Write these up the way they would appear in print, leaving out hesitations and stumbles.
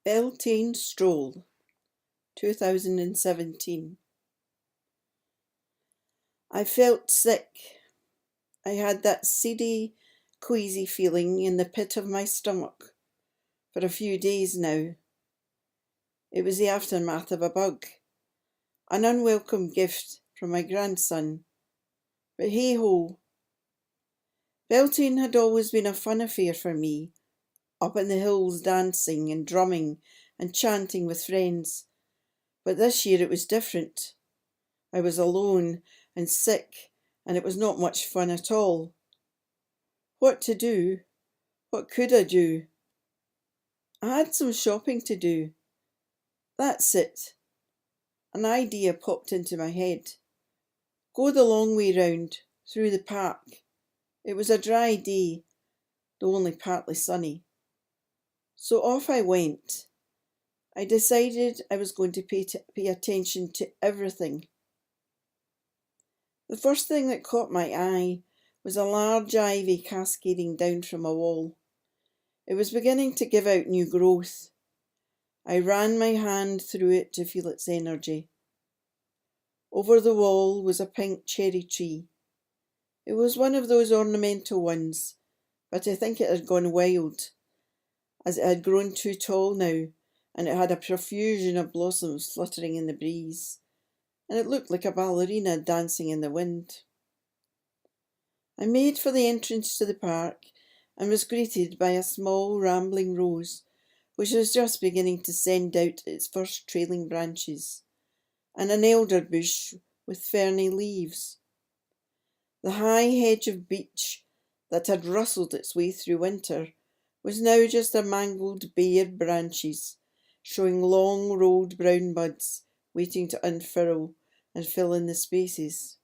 Beltane Stroll, 2017. I felt sick. I had that seedy, queasy feeling in the pit of my stomach for a few days now. It was the aftermath of a bug, an unwelcome gift from my grandson. But hey ho, Beltane had always been a fun affair for me, up in the hills dancing and drumming and chanting with friends. But this year it was different. I was alone and sick, and it was not much fun at all. What to do? What could I do? I had some shopping to do. That's it. An idea popped into my head. Go the long way round, through the park. It was a dry day, though only partly sunny. So off I went. I decided I was going to pay attention to everything. The first thing that caught my eye was a large ivy cascading down from a wall. It was beginning to give out new growth. I ran my hand through it to feel its energy. Over the wall was a pink cherry tree. It was one of those ornamental ones, but I think it had gone wild, as it had grown too tall now, and it had a profusion of blossoms fluttering in the breeze, and it looked like a ballerina dancing in the wind. I made for the entrance to the park and was greeted by a small rambling rose which was just beginning to send out its first trailing branches, and an elder bush with ferny leaves. The high hedge of beech that had rustled its way through winter was now just a mangled bare branches, showing long rolled brown buds waiting to unfurl and fill in the spaces.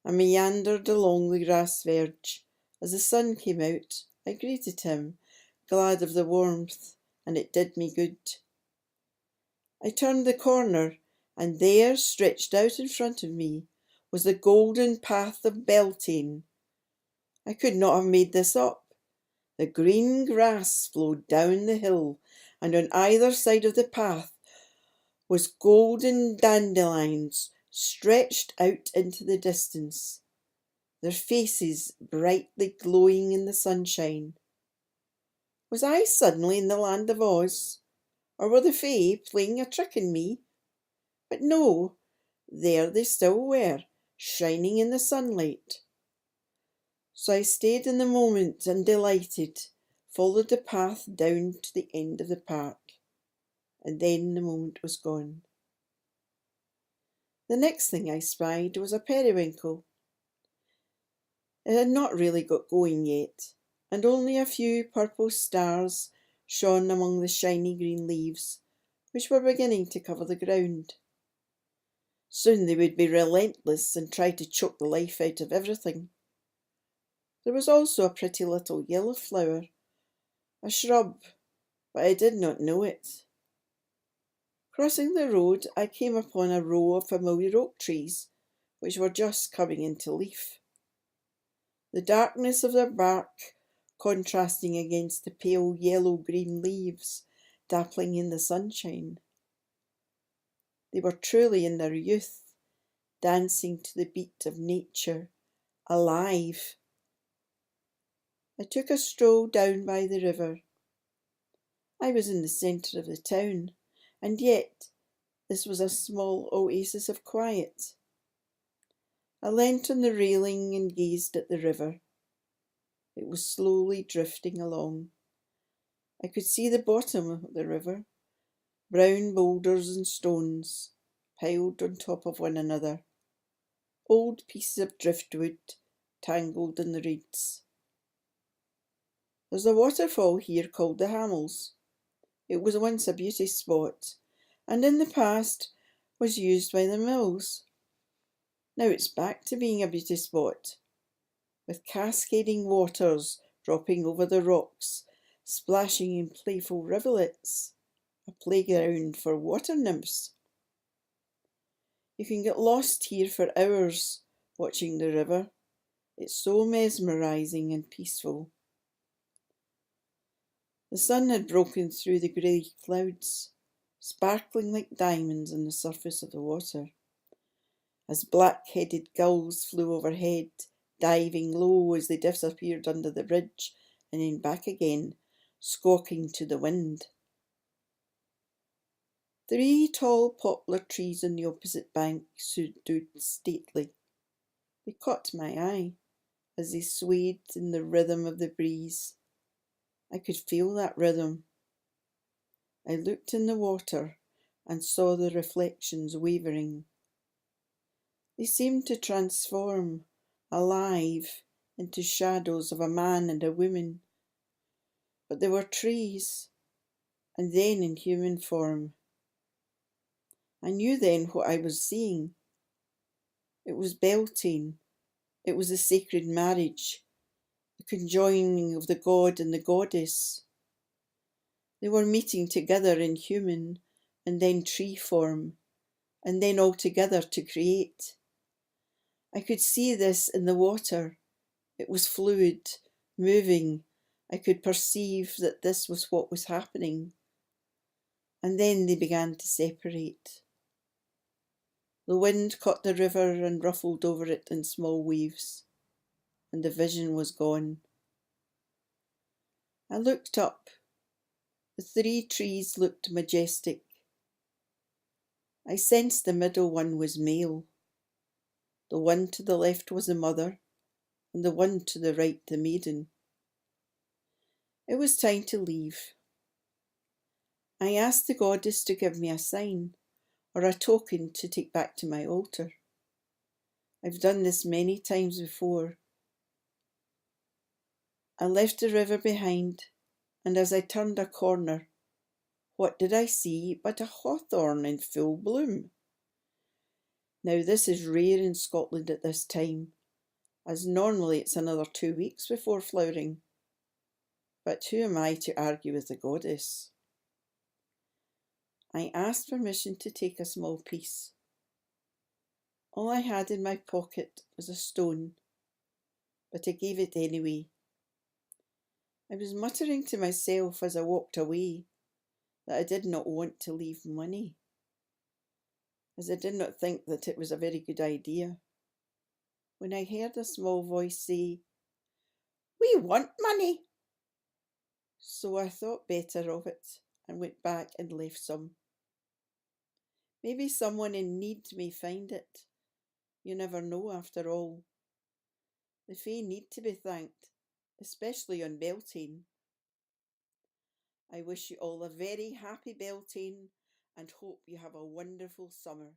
I meandered along the grass verge. As the sun came out, I greeted him, glad of the warmth, and it did me good. I turned the corner, and there, stretched out in front of me, was the golden path of Beltane. I could not have made this up. The green grass flowed down the hill, and on either side of the path was golden dandelions stretched out into the distance, their faces brightly glowing in the sunshine. Was I suddenly in the land of Oz, or were the Fae playing a trick on me? But no, there they still were, shining in the sunlight. So I stayed in the moment and, delighted, followed the path down to the end of the park, and then the moment was gone. The next thing I spied was a periwinkle. It had not really got going yet, and only a few purple stars shone among the shiny green leaves, which were beginning to cover the ground. Soon they would be relentless and try to choke the life out of everything. There was also a pretty little yellow flower, a shrub, but I did not know it. Crossing the road, I came upon a row of familiar oak trees, which were just coming into leaf. The darkness of their bark contrasting against the pale yellow-green leaves dappling in the sunshine. They were truly in their youth, dancing to the beat of nature, alive. I took a stroll down by the river. I was in the centre of the town, and yet this was a small oasis of quiet. I leant on the railing and gazed at the river. It was slowly drifting along. I could see the bottom of the river, brown boulders and stones piled on top of one another, old pieces of driftwood tangled in the reeds. There's a waterfall here called the Hamels. It was once a beauty spot, and in the past was used by the mills. Now it's back to being a beauty spot, with cascading waters dropping over the rocks, splashing in playful rivulets, a playground for water nymphs. You can get lost here for hours watching the river. It's so mesmerising and peaceful. The sun had broken through the grey clouds, sparkling like diamonds on the surface of the water, as black-headed gulls flew overhead, diving low as they disappeared under the bridge and then back again, squawking to the wind. 3 tall poplar trees on the opposite bank stood stately. They caught my eye as they swayed in the rhythm of the breeze. I could feel that rhythm. I looked in the water and saw the reflections wavering. They seemed to transform, alive, into shadows of a man and a woman. But they were trees, and then in human form. I knew then what I was seeing. It was Beltane. It was the sacred marriage, the conjoining of the god and the goddess. They were meeting together in human and then tree form, and then all together to create. I could see this in the water. It was fluid, moving. I could perceive that this was what was happening. And then they began to separate. The wind caught the river and ruffled over it in small waves, and the vision was gone. I looked up. The 3 trees looked majestic. I sensed the middle one was male. The one to the left was the mother, and the one to the right the maiden. It was time to leave. I asked the goddess to give me a sign, or a token to take back to my altar. I've done this many times before. I left the river behind, and as I turned a corner, what did I see but a hawthorn in full bloom? Now this is rare in Scotland at this time, as normally it's another 2 weeks before flowering. But who am I to argue with the goddess? I asked permission to take a small piece. All I had in my pocket was a stone, but I gave it anyway. I was muttering to myself as I walked away that I did not want to leave money, as I did not think that it was a very good idea, when I heard a small voice say, "We want money." So I thought better of it and went back and left some. Maybe someone in need may find it. You never know after all. The Fae need to be thanked, especially on Beltane. I wish you all a very happy Beltane and hope you have a wonderful summer.